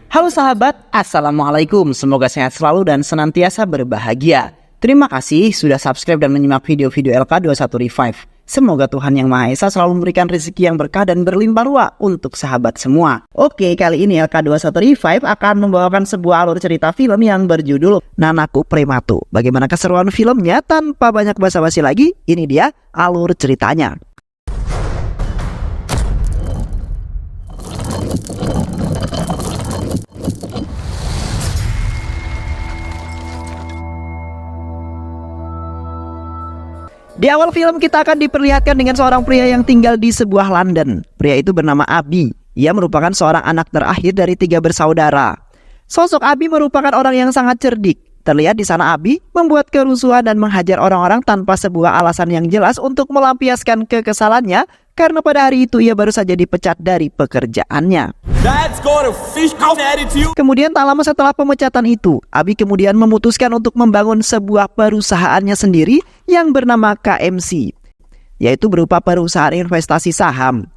Halo sahabat, Assalamualaikum. Semoga sehat selalu dan senantiasa berbahagia. Terima kasih sudah subscribe dan menyimak video-video LK21 Revive. Semoga Tuhan Yang Maha Esa selalu memberikan rezeki yang berkah dan berlimpah ruah untuk sahabat semua. Oke, kali ini LK21 Revive akan membawakan sebuah alur cerita film yang berjudul Nanaku Prematu. Bagaimana keseruan filmnya? Tanpa banyak basa-basi lagi, ini dia alur ceritanya. Di awal film kita akan diperlihatkan dengan seorang pria yang tinggal di sebuah London. Pria itu bernama Abi. Ia merupakan seorang anak terakhir dari 3 bersaudara. Sosok Abi merupakan orang yang sangat cerdik. Terlihat di sana Abi membuat kerusuhan dan menghajar orang-orang tanpa sebuah alasan yang jelas untuk melampiaskan kekesalannya karena pada hari itu ia baru saja dipecat dari pekerjaannya. Kemudian tak lama setelah pemecatan itu, Abi kemudian memutuskan untuk membangun sebuah perusahaannya sendiri yang bernama KMC, yaitu berupa perusahaan investasi saham.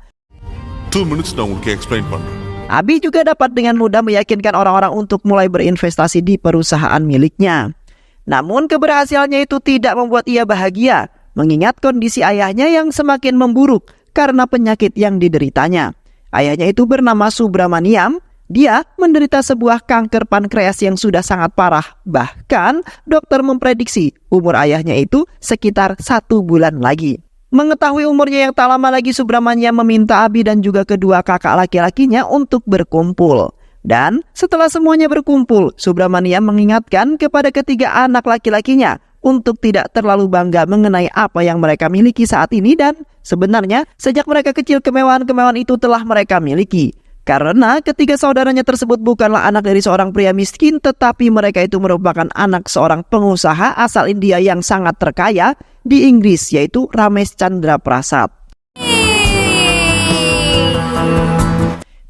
2 minutes நான் உங்களுக்கு explain பண்றேன். Abi juga dapat dengan mudah meyakinkan orang-orang untuk mulai berinvestasi di perusahaan miliknya. Namun keberhasilannya itu tidak membuat ia bahagia, mengingat kondisi ayahnya yang semakin memburuk karena penyakit yang dideritanya. Ayahnya itu bernama Subramaniam. Dia menderita sebuah kanker pankreas yang sudah sangat parah. Bahkan dokter memprediksi umur ayahnya itu sekitar 1 bulan lagi. Mengetahui umurnya yang tak lama lagi, Subramaniam meminta Abi dan juga kedua kakak laki-lakinya untuk berkumpul. Dan setelah semuanya berkumpul, Subramaniam mengingatkan kepada ketiga anak laki-lakinya untuk tidak terlalu bangga mengenai apa yang mereka miliki saat ini, dan sebenarnya sejak mereka kecil kemewahan-kemewahan itu telah mereka miliki. Karena ketiga saudaranya tersebut bukanlah anak dari seorang pria miskin, tetapi mereka itu merupakan anak seorang pengusaha asal India yang sangat terkaya di Inggris, yaitu Ramesh Chandra Prasad.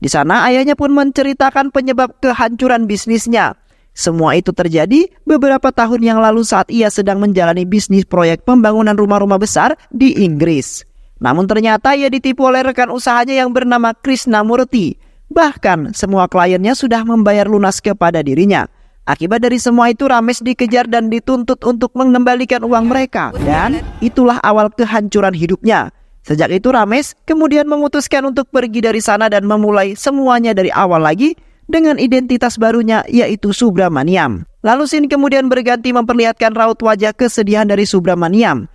Di sana ayahnya pun menceritakan penyebab kehancuran bisnisnya. Semua itu terjadi beberapa tahun yang lalu saat ia sedang menjalani bisnis proyek pembangunan rumah-rumah besar di Inggris. Namun ternyata ia ditipu oleh rekan usahanya yang bernama Krishnamurti. Bahkan semua kliennya sudah membayar lunas kepada dirinya. Akibat dari semua itu, Ramesh dikejar dan dituntut untuk mengembalikan uang mereka. Dan itulah awal kehancuran hidupnya. Sejak itu Ramesh kemudian memutuskan untuk pergi dari sana dan memulai semuanya dari awal lagi dengan identitas barunya, yaitu Subramaniam. Lalu scene kemudian berganti memperlihatkan raut wajah kesedihan dari Subramaniam.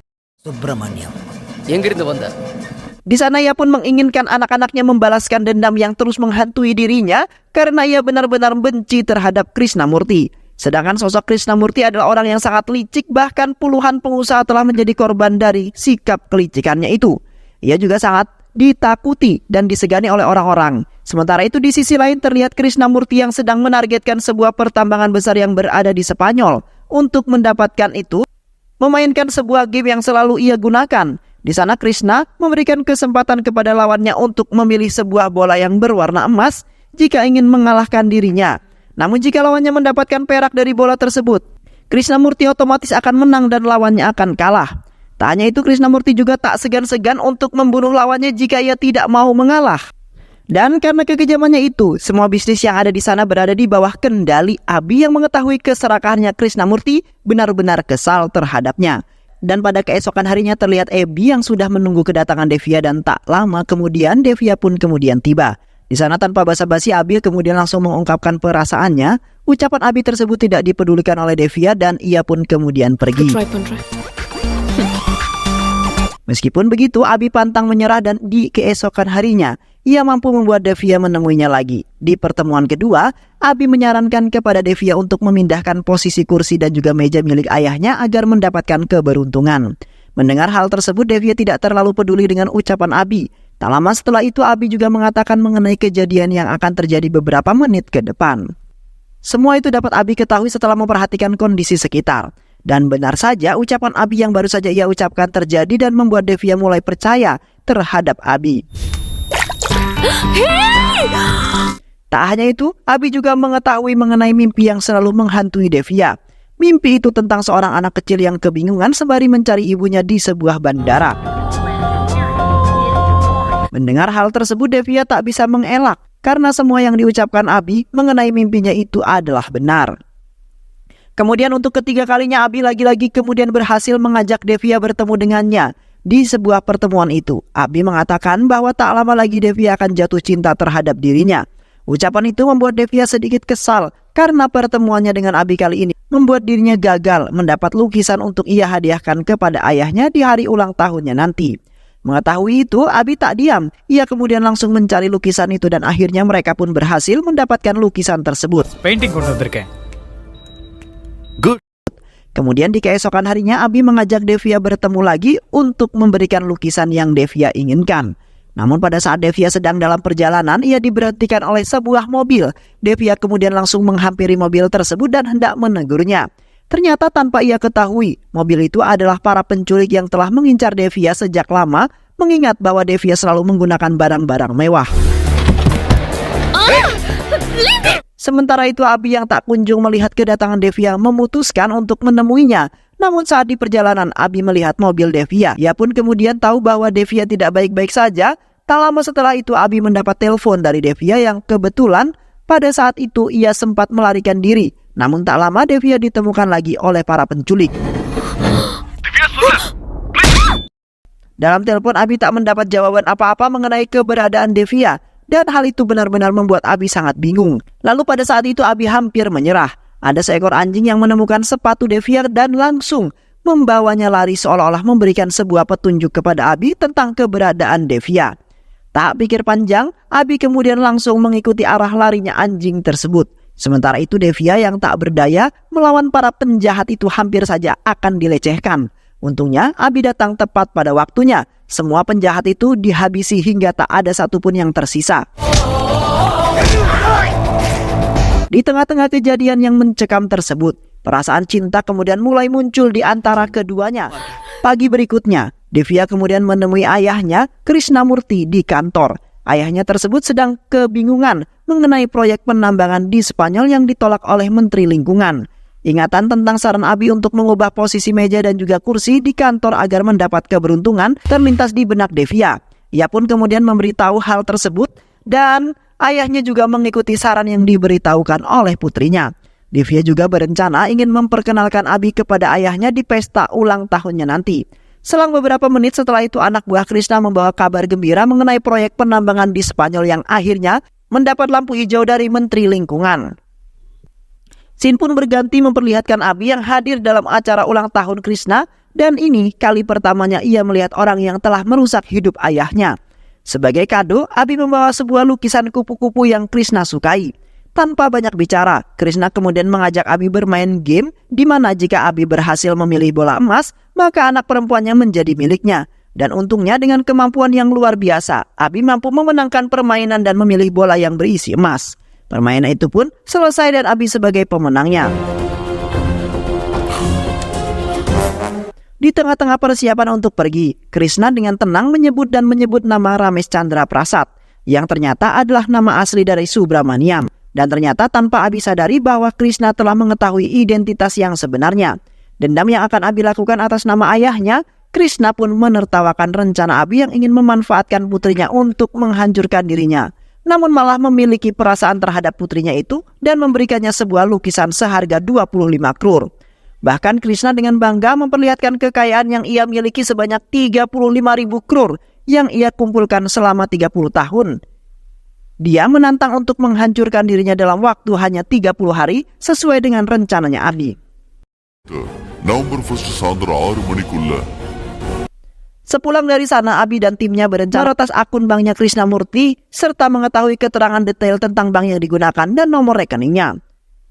Di sana ia pun menginginkan anak-anaknya membalaskan dendam yang terus menghantui dirinya karena ia benar-benar benci terhadap Krishnamurti. Sedangkan sosok Krishnamurti adalah orang yang sangat licik, bahkan puluhan pengusaha telah menjadi korban dari sikap kelicikannya itu. Ia juga sangat ditakuti dan disegani oleh orang-orang. Sementara itu di sisi lain terlihat Krishnamurti yang sedang menargetkan sebuah pertambangan besar yang berada di Spanyol. Untuk mendapatkan itu, memainkan sebuah game yang selalu ia gunakan. Di sana Krishna memberikan kesempatan kepada lawannya untuk memilih sebuah bola yang berwarna emas jika ingin mengalahkan dirinya. Namun jika lawannya mendapatkan perak dari bola tersebut, Krishnamurti otomatis akan menang dan lawannya akan kalah. Tak hanya itu, Krishnamurti juga tak segan-segan untuk membunuh lawannya jika ia tidak mau mengalah. Dan karena kekejamannya itu, semua bisnis yang ada di sana berada di bawah kendali Abi yang mengetahui keserakahannya Krishnamurti benar-benar kesal terhadapnya. Dan pada keesokan harinya terlihat Abi yang sudah menunggu kedatangan Devia, dan tak lama kemudian Devia pun kemudian tiba. Di sana tanpa basa-basi Abi kemudian langsung mengungkapkan perasaannya. Ucapan Abi tersebut tidak dipedulikan oleh Devia dan ia pun kemudian pergi. Meskipun begitu, Abi pantang menyerah dan di keesokan harinya ia mampu membuat Devia menemuinya lagi. Di pertemuan kedua, Abi menyarankan kepada Devia untuk memindahkan posisi kursi dan juga meja milik ayahnya agar mendapatkan keberuntungan. Mendengar hal tersebut, Devia tidak terlalu peduli dengan ucapan Abi. Tak lama setelah itu, Abi juga mengatakan mengenai kejadian yang akan terjadi beberapa menit ke depan. Semua itu dapat Abi ketahui setelah memperhatikan kondisi sekitar. Dan benar saja, ucapan Abi yang baru saja ia ucapkan terjadi dan membuat Devia mulai percaya terhadap Abi. Tak hanya itu, Abi juga mengetahui mengenai mimpi yang selalu menghantui Devia. Mimpi itu tentang seorang anak kecil yang kebingungan sembari mencari ibunya di sebuah bandara. Mendengar hal tersebut, Devia tak bisa mengelak karena semua yang diucapkan Abi mengenai mimpinya itu adalah benar. Kemudian untuk ketiga kalinya Abi lagi-lagi kemudian berhasil mengajak Devia bertemu dengannya. Di sebuah pertemuan itu, Abi mengatakan bahwa tak lama lagi Devia akan jatuh cinta terhadap dirinya. Ucapan itu membuat Devia sedikit kesal karena pertemuannya dengan Abi kali ini membuat dirinya gagal mendapat lukisan untuk ia hadiahkan kepada ayahnya di hari ulang tahunnya nanti. Mengetahui itu, Abi tak diam. Ia kemudian langsung mencari lukisan itu dan akhirnya mereka pun berhasil mendapatkan lukisan tersebut. Painting கொண்டு வந்திருக்கேன். Good. Kemudian di keesokan harinya, Abi mengajak Devia bertemu lagi untuk memberikan lukisan yang Devia inginkan. Namun pada saat Devia sedang dalam perjalanan, ia diberhentikan oleh sebuah mobil. Devia kemudian langsung menghampiri mobil tersebut dan hendak menegurnya. Ternyata tanpa ia ketahui, mobil itu adalah para penculik yang telah mengincar Devia sejak lama, mengingat bahwa Devia selalu menggunakan barang-barang mewah. Sementara itu Abi yang tak kunjung melihat kedatangan Devia memutuskan untuk menemuinya. Namun saat di perjalanan Abi melihat mobil Devia. Ia pun kemudian tahu bahwa Devia tidak baik-baik saja. Tak lama setelah itu Abi mendapat telepon dari Devia yang kebetulan pada saat itu ia sempat melarikan diri. Namun tak lama Devia ditemukan lagi oleh para penculik. Dalam telepon Abi tak mendapat jawaban apa-apa mengenai keberadaan Devia. Dan hal itu benar-benar membuat Abi sangat bingung. Lalu pada saat itu Abi hampir menyerah. Ada seekor anjing yang menemukan sepatu Devia dan langsung membawanya lari seolah-olah memberikan sebuah petunjuk kepada Abi tentang keberadaan Devia. Tak pikir panjang, Abi kemudian langsung mengikuti arah larinya anjing tersebut. Sementara itu Devia yang tak berdaya melawan para penjahat itu hampir saja akan dilecehkan. Untungnya Abi datang tepat pada waktunya. Semua penjahat itu dihabisi hingga tak ada satupun yang tersisa. Di tengah-tengah kejadian yang mencekam tersebut, perasaan cinta kemudian mulai muncul di antara keduanya. Pagi berikutnya, Devia kemudian menemui ayahnya, Krishnamurti, di kantor. Ayahnya tersebut sedang kebingungan mengenai proyek penambangan di Spanyol yang ditolak oleh Menteri Lingkungan. Ingatan tentang saran Abi untuk mengubah posisi meja dan juga kursi di kantor agar mendapat keberuntungan terlintas di benak Devia. Ia pun kemudian memberitahu hal tersebut dan ayahnya juga mengikuti saran yang diberitahukan oleh putrinya. Devia juga berencana ingin memperkenalkan Abi kepada ayahnya di pesta ulang tahunnya nanti. Selang beberapa menit setelah itu anak buah Krishna membawa kabar gembira mengenai proyek penambangan di Spanyol yang akhirnya mendapat lampu hijau dari Menteri Lingkungan. Scene pun berganti memperlihatkan Abi yang hadir dalam acara ulang tahun Krishna dan ini kali pertamanya ia melihat orang yang telah merusak hidup ayahnya. Sebagai kado, Abi membawa sebuah lukisan kupu-kupu yang Krishna sukai. Tanpa banyak bicara, Krishna kemudian mengajak Abi bermain game di mana jika Abi berhasil memilih bola emas, maka anak perempuannya menjadi miliknya. Dan untungnya dengan kemampuan yang luar biasa, Abi mampu memenangkan permainan dan memilih bola yang berisi emas. Permainan itu pun selesai dan Abi sebagai pemenangnya. Di tengah-tengah persiapan untuk pergi, Krishna dengan tenang menyebut nama Ramesh Chandra Prasad, yang ternyata adalah nama asli dari Subramaniam. Dan ternyata tanpa Abi sadari bahwa Krishna telah mengetahui identitas yang sebenarnya. Dendam yang akan Abi lakukan atas nama ayahnya, Krishna pun menertawakan rencana Abi yang ingin memanfaatkan putrinya untuk menghancurkan dirinya. Namun malah memiliki perasaan terhadap putrinya itu dan memberikannya sebuah lukisan seharga 25 crore. Bahkan Krishna dengan bangga memperlihatkan kekayaan yang ia miliki sebanyak 35.000 crore yang ia kumpulkan selama 30 tahun. Dia menantang untuk menghancurkan dirinya dalam waktu hanya 30 hari sesuai dengan rencananya Abi. November 1 சாயந்தரம் 6 மணிக்குள்ள Sepulang dari sana, Abi dan timnya berencana meretas akun banknya Krishnamurti serta mengetahui keterangan detail tentang bank yang digunakan dan nomor rekeningnya.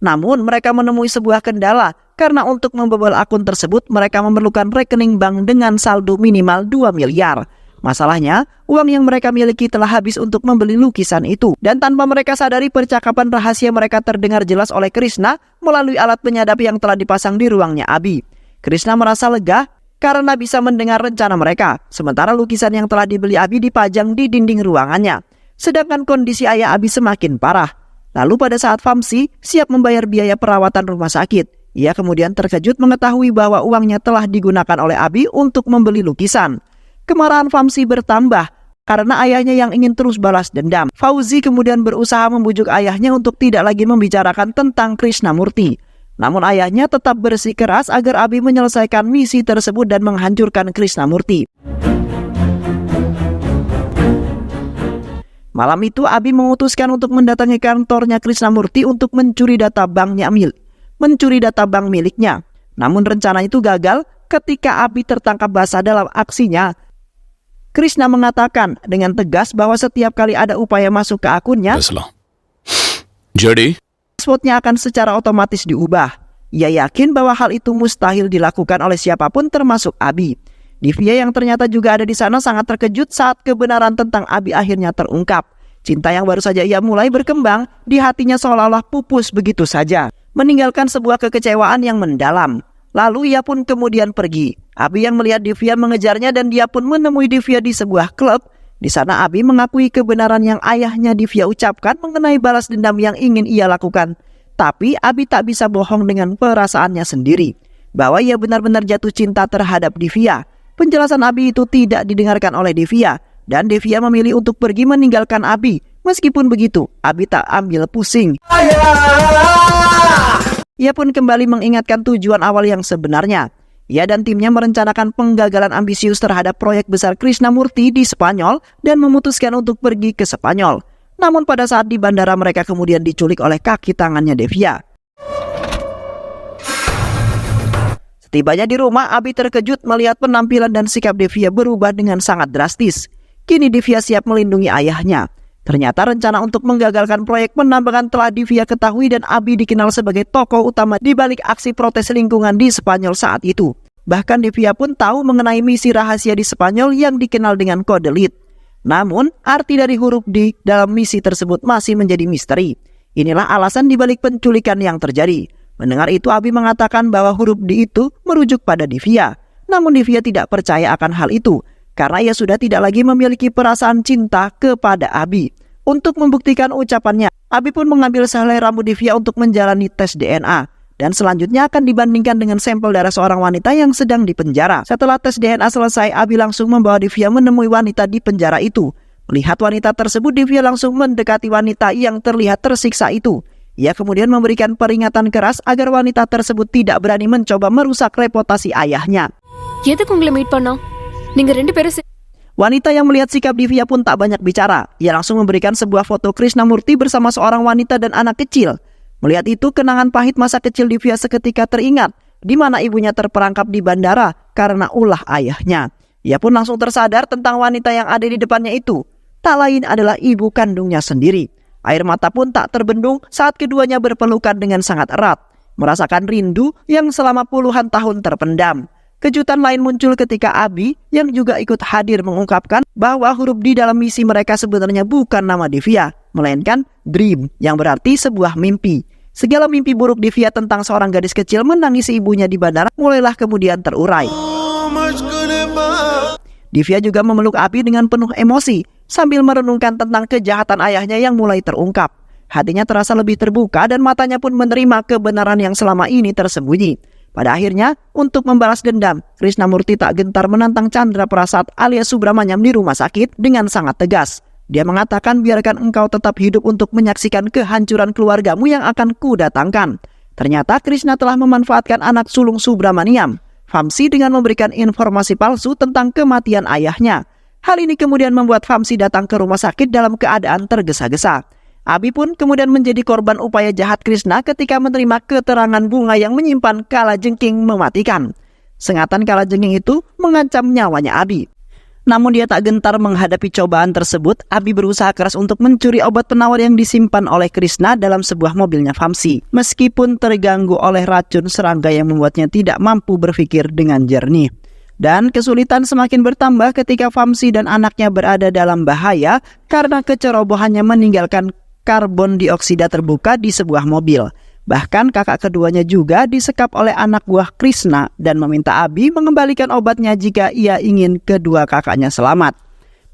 Namun, mereka menemui sebuah kendala karena untuk membobol akun tersebut, mereka memerlukan rekening bank dengan saldo minimal 2 miliar. Masalahnya, uang yang mereka miliki telah habis untuk membeli lukisan itu. Dan tanpa mereka sadari, percakapan rahasia mereka terdengar jelas oleh Krishna melalui alat penyadap yang telah dipasang di ruangnya Abi. Krishna merasa lega karena bisa mendengar rencana mereka. Sementara lukisan yang telah dibeli Abi dipajang di dinding ruangannya. Sedangkan kondisi ayah Abi semakin parah. Lalu pada saat Vamsi siap membayar biaya perawatan rumah sakit, ia kemudian terkejut mengetahui bahwa uangnya telah digunakan oleh Abi untuk membeli lukisan. Kemarahan Vamsi bertambah karena ayahnya yang ingin terus balas dendam. Fauzi kemudian berusaha membujuk ayahnya untuk tidak lagi membicarakan tentang Krishnamurti. Namun ayahnya tetap bersikeras agar Abi menyelesaikan misi tersebut dan menghancurkan Krishnamurti. Malam itu Abi memutuskan untuk mendatangi kantornya Krishnamurti untuk mencuri data bank miliknya. Namun rencana itu gagal ketika Abi tertangkap basah dalam aksinya. Krishna mengatakan dengan tegas bahwa setiap kali ada upaya masuk ke akunnya, Jadi, passwordnya akan secara otomatis diubah. Ia yakin bahwa hal itu mustahil dilakukan oleh siapapun termasuk Abi. Divya yang ternyata juga ada di sana sangat terkejut saat kebenaran tentang Abi akhirnya terungkap. Cinta yang baru saja ia mulai berkembang di hatinya seolah-olah pupus begitu saja, meninggalkan sebuah kekecewaan yang mendalam. Lalu ia pun kemudian pergi. Abi yang melihat Divya mengejarnya dan dia pun menemui Divya di sebuah klub. Di sana Abi mengakui kebenaran yang ayahnya Divya ucapkan mengenai balas dendam yang ingin ia lakukan. Tapi Abi tak bisa bohong dengan perasaannya sendiri, bahwa ia benar-benar jatuh cinta terhadap Divya. Penjelasan Abi itu tidak didengarkan oleh Divya, dan Divya memilih untuk pergi meninggalkan Abi. Meskipun begitu, Abi tak ambil pusing. Ia pun kembali mengingatkan tujuan awal yang sebenarnya. Ia dan timnya merencanakan penggagalan ambisius terhadap proyek besar Krishnamurti di Spanyol dan memutuskan untuk pergi ke Spanyol. Namun pada saat di bandara mereka kemudian diculik oleh kaki tangannya Divya. Setibanya di rumah, Abi terkejut melihat penampilan dan sikap Divya berubah dengan sangat drastis. Kini Divya siap melindungi ayahnya. Ternyata rencana untuk menggagalkan proyek penambangan telah Divya ketahui dan Abi dikenal sebagai tokoh utama di balik aksi protes lingkungan di Spanyol saat itu. Bahkan Divya pun tahu mengenai misi rahasia di Spanyol yang dikenal dengan kode lead. Namun, arti dari huruf D dalam misi tersebut masih menjadi misteri. Inilah alasan dibalik penculikan yang terjadi. Mendengar itu, Abi mengatakan bahwa huruf D itu merujuk pada Divya. Namun Divya tidak percaya akan hal itu, karena ia sudah tidak lagi memiliki perasaan cinta kepada Abi. Untuk membuktikan ucapannya, Abi pun mengambil sehelai rambut Divya untuk menjalani tes DNA. Dan selanjutnya akan dibandingkan dengan sampel darah seorang wanita yang sedang dipenjara. Setelah tes DNA selesai, Abi langsung membawa Divya menemui wanita di penjara itu. Melihat wanita tersebut, Divya langsung mendekati wanita yang terlihat tersiksa itu. Ia kemudian memberikan peringatan keras agar wanita tersebut tidak berani mencoba merusak reputasi ayahnya. Wanita yang melihat sikap Divya pun tak banyak bicara. Ia langsung memberikan sebuah foto Krishnamurti bersama seorang wanita dan anak kecil. Melihat itu, kenangan pahit masa kecil Divya seketika teringat, di mana ibunya terperangkap di bandara karena ulah ayahnya. Ia pun langsung tersadar tentang wanita yang ada di depannya itu. Tak lain adalah ibu kandungnya sendiri. Air mata pun tak terbendung saat keduanya berpelukan dengan sangat erat, merasakan rindu yang selama puluhan tahun terpendam. Kejutan lain muncul ketika Abi yang juga ikut hadir mengungkapkan bahwa huruf di dalam misi mereka sebenarnya bukan nama Divya, melainkan dream yang berarti sebuah mimpi. Segala mimpi buruk Divya tentang seorang gadis kecil menangisi ibunya di bandara mulailah kemudian terurai. Divya juga memeluk Abi dengan penuh emosi sambil merenungkan tentang kejahatan ayahnya yang mulai terungkap. Hatinya terasa lebih terbuka dan matanya pun menerima kebenaran yang selama ini tersembunyi. Pada akhirnya, untuk membalas dendam, Krishnamurti tak gentar menantang Chandra Prasad alias Subramanyam di rumah sakit dengan sangat tegas. Dia mengatakan, biarkan engkau tetap hidup untuk menyaksikan kehancuran keluargamu yang akan kudatangkan. Ternyata Krishna telah memanfaatkan anak sulung Subramaniam, Vamsi, dengan memberikan informasi palsu tentang kematian ayahnya. Hal ini kemudian membuat Vamsi datang ke rumah sakit dalam keadaan tergesa-gesa. Abi pun kemudian menjadi korban upaya jahat Krishna ketika menerima keterangan bunga yang menyimpan kalajengking mematikan. Sengatan kalajengking itu mengancam nyawanya Abi. Namun dia tak gentar menghadapi cobaan tersebut. Abi berusaha keras untuk mencuri obat penawar yang disimpan oleh Krishna dalam sebuah mobilnya Vamsi. Meskipun terganggu oleh racun serangga yang membuatnya tidak mampu berpikir dengan jernih. Dan kesulitan semakin bertambah ketika Vamsi dan anaknya berada dalam bahaya karena kecerobohannya meninggalkan karbon dioksida terbuka di sebuah mobil. Bahkan kakak keduanya juga disekap oleh anak buah Krishna dan meminta Abi mengembalikan obatnya jika ia ingin kedua kakaknya selamat.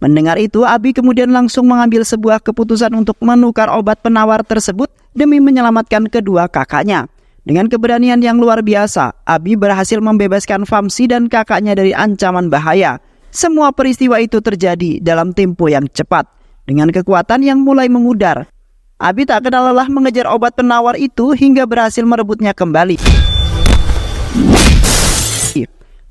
Mendengar itu, Abi kemudian langsung mengambil sebuah keputusan untuk menukar obat penawar tersebut demi menyelamatkan kedua kakaknya. Dengan keberanian yang luar biasa, Abi berhasil membebaskan Vamsi dan kakaknya dari ancaman bahaya. Semua peristiwa itu terjadi dalam tempo yang cepat, dengan kekuatan yang mulai memudar. Abi tak kenal lelah mengejar obat penawar itu hingga berhasil merebutnya kembali.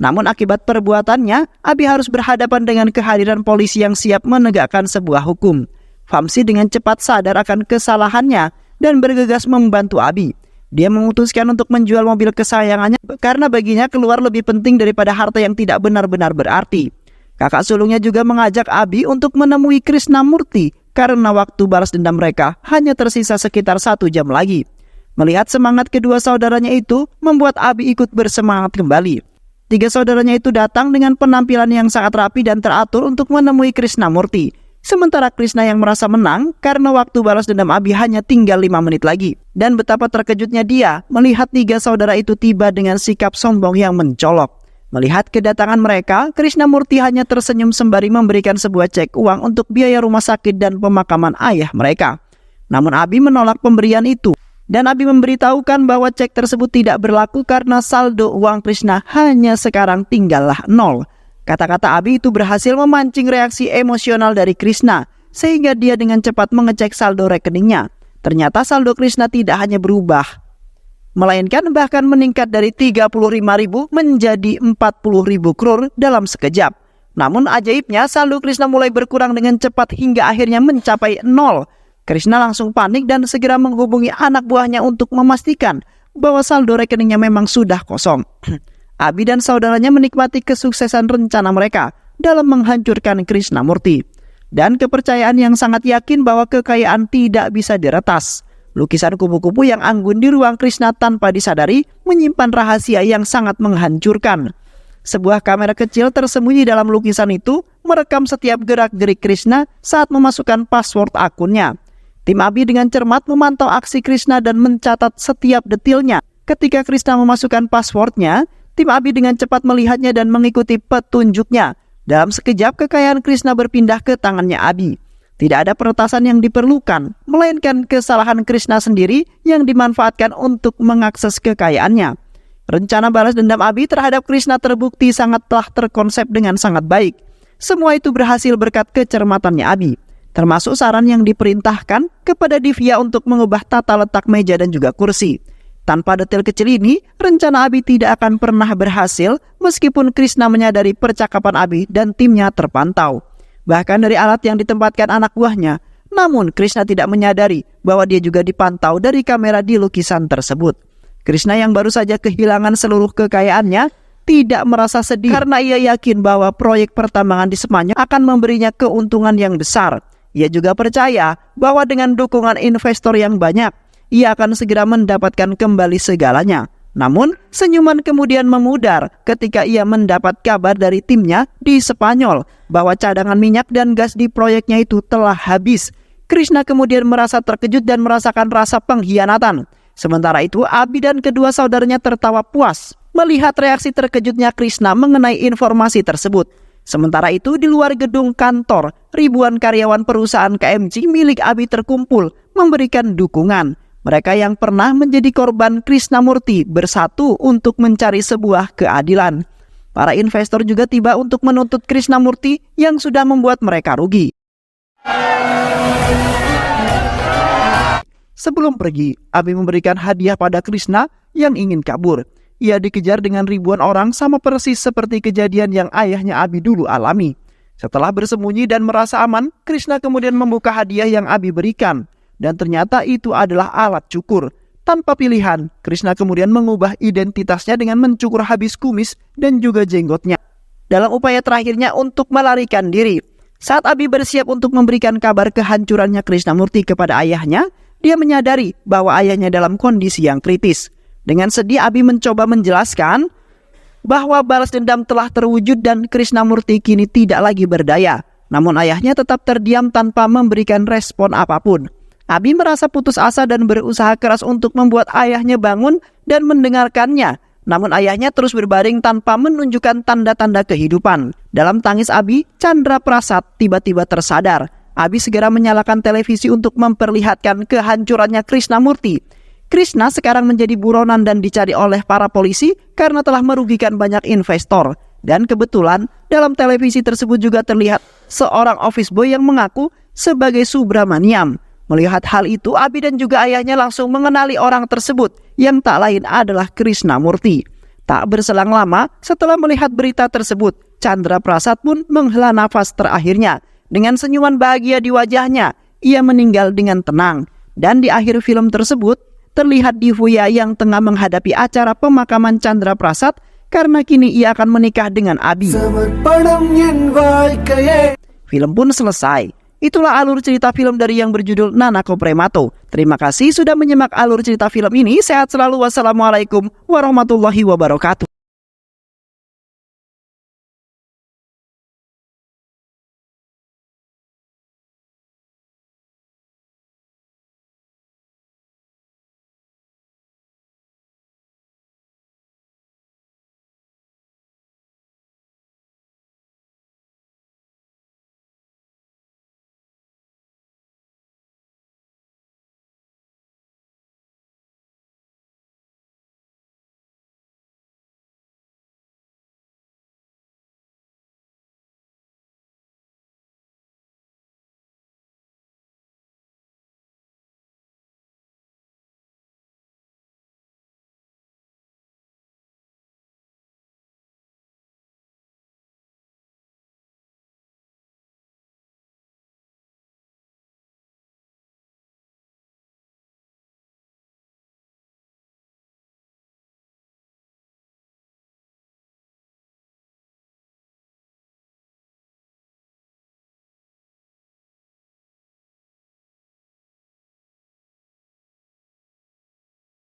Namun akibat perbuatannya, Abi harus berhadapan dengan kehadiran polisi yang siap menegakkan sebuah hukum. Vamsi dengan cepat sadar akan kesalahannya dan bergegas membantu Abi. Dia memutuskan untuk menjual mobil kesayangannya karena baginya keluar lebih penting daripada harta yang tidak benar-benar berarti. Kakak sulungnya juga mengajak Abi untuk menemui Krisnamurti karena waktu balas dendam mereka hanya tersisa sekitar 1 jam lagi. Melihat semangat kedua saudaranya itu membuat Abi ikut bersemangat kembali. 3 saudaranya itu datang dengan penampilan yang sangat rapi dan teratur untuk menemui Krisnamurti. Sementara Krishna yang merasa menang karena waktu balas dendam Abi hanya tinggal 5 menit lagi. Dan betapa terkejutnya dia melihat 3 saudara itu tiba dengan sikap sombong yang mencolok. Melihat kedatangan mereka, Krisnamurti hanya tersenyum sembari memberikan sebuah cek uang untuk biaya rumah sakit dan pemakaman ayah mereka. Namun Abi menolak pemberian itu. Dan Abi memberitahukan bahwa cek tersebut tidak berlaku karena saldo uang Krishna hanya sekarang tinggallah 0. Kata-kata Abi itu berhasil memancing reaksi emosional dari Krishna, sehingga dia dengan cepat mengecek saldo rekeningnya. Ternyata saldo Krishna tidak hanya berubah, melainkan bahkan meningkat dari 35.000 menjadi 40.000 crore dalam sekejap. Namun ajaibnya saldo Krishna mulai berkurang dengan cepat hingga akhirnya mencapai 0. Krishna langsung panik dan segera menghubungi anak buahnya untuk memastikan bahwa saldo rekeningnya memang sudah kosong. Abi dan saudaranya menikmati kesuksesan rencana mereka dalam menghancurkan Krisnamurti. Dan kepercayaan yang sangat yakin bahwa kekayaan tidak bisa diretas. Lukisan kupu-kupu yang anggun di ruang Krishna tanpa disadari menyimpan rahasia yang sangat menghancurkan. Sebuah kamera kecil tersembunyi dalam lukisan itu merekam setiap gerak-gerik Krishna saat memasukkan password akunnya. Tim Abi dengan cermat memantau aksi Krishna dan mencatat setiap detilnya. Ketika Krishna memasukkan passwordnya, tim Abi dengan cepat melihatnya dan mengikuti petunjuknya. Dalam sekejap kekayaan Krishna berpindah ke tangannya Abi. Tidak ada peretasan yang diperlukan, melainkan kesalahan Krishna sendiri yang dimanfaatkan untuk mengakses kekayaannya. Rencana balas dendam Abi terhadap Krishna terbukti telah terkonsep dengan sangat baik. Semua itu berhasil berkat kecermatannya Abi, termasuk saran yang diperintahkan kepada Divya untuk mengubah tata letak meja dan juga kursi. Tanpa detail kecil ini, rencana Abi tidak akan pernah berhasil meskipun Krishna menyadari percakapan Abi dan timnya terpantau. Bahkan dari alat yang ditempatkan anak buahnya, namun Krishna tidak menyadari bahwa dia juga dipantau dari kamera di lukisan tersebut. Krishna yang baru saja kehilangan seluruh kekayaannya tidak merasa sedih karena ia yakin bahwa proyek pertambangan di Semanya akan memberinya keuntungan yang besar. Ia juga percaya bahwa dengan dukungan investor yang banyak, ia akan segera mendapatkan kembali segalanya. Namun, senyuman kemudian memudar ketika ia mendapat kabar dari timnya di Spanyol bahwa cadangan minyak dan gas di proyeknya itu telah habis. Krishna kemudian merasa terkejut dan merasakan rasa pengkhianatan. Sementara itu, Abi dan kedua saudaranya tertawa puas melihat reaksi terkejutnya Krishna mengenai informasi tersebut. Sementara itu, di luar gedung kantor, ribuan karyawan perusahaan KMG milik Abi terkumpul memberikan dukungan. Mereka yang pernah menjadi korban Krisnamurti bersatu untuk mencari sebuah keadilan. Para investor juga tiba untuk menuntut Krisnamurti yang sudah membuat mereka rugi. Sebelum pergi, Abi memberikan hadiah pada Krishna yang ingin kabur. Ia dikejar dengan ribuan orang sama persis seperti kejadian yang ayahnya Abi dulu alami. Setelah bersembunyi dan merasa aman, Krishna kemudian membuka hadiah yang Abi berikan. Dan ternyata itu adalah alat cukur. Tanpa pilihan, Krishna kemudian mengubah identitasnya dengan mencukur habis kumis dan juga jenggotnya. Dalam upaya terakhirnya untuk melarikan diri. Saat Abi bersiap untuk memberikan kabar kehancurannya Krisnamurti kepada ayahnya, dia menyadari bahwa ayahnya dalam kondisi yang kritis. Dengan sedih Abi mencoba menjelaskan bahwa balas dendam telah terwujud dan Krisnamurti kini tidak lagi berdaya. Namun ayahnya tetap terdiam tanpa memberikan respon apapun. Abi merasa putus asa dan berusaha keras untuk membuat ayahnya bangun dan mendengarkannya. Namun ayahnya terus berbaring tanpa menunjukkan tanda-tanda kehidupan. Dalam tangis Abi, Chandra Prasad tiba-tiba tersadar. Abi segera menyalakan televisi untuk memperlihatkan kehancurannya Krisnamurti. Krishna sekarang menjadi buronan dan dicari oleh para polisi karena telah merugikan banyak investor. Dan kebetulan dalam televisi tersebut juga terlihat seorang office boy yang mengaku sebagai Subramaniam. Melihat hal itu, Abi dan juga ayahnya langsung mengenali orang tersebut yang tak lain adalah Krisnamurti. Tak berselang lama setelah melihat berita tersebut, Chandra Prasad pun menghela nafas terakhirnya. Dengan senyuman bahagia di wajahnya, ia meninggal dengan tenang. Dan di akhir film tersebut, terlihat Divuya yang tengah menghadapi acara pemakaman Chandra Prasad karena kini ia akan menikah dengan Abi. Film pun selesai. Itulah alur cerita film dari yang berjudul Nanako Premato. Terima kasih sudah menyimak alur cerita film ini. Sehat selalu. Wassalamualaikum warahmatullahi wabarakatuh.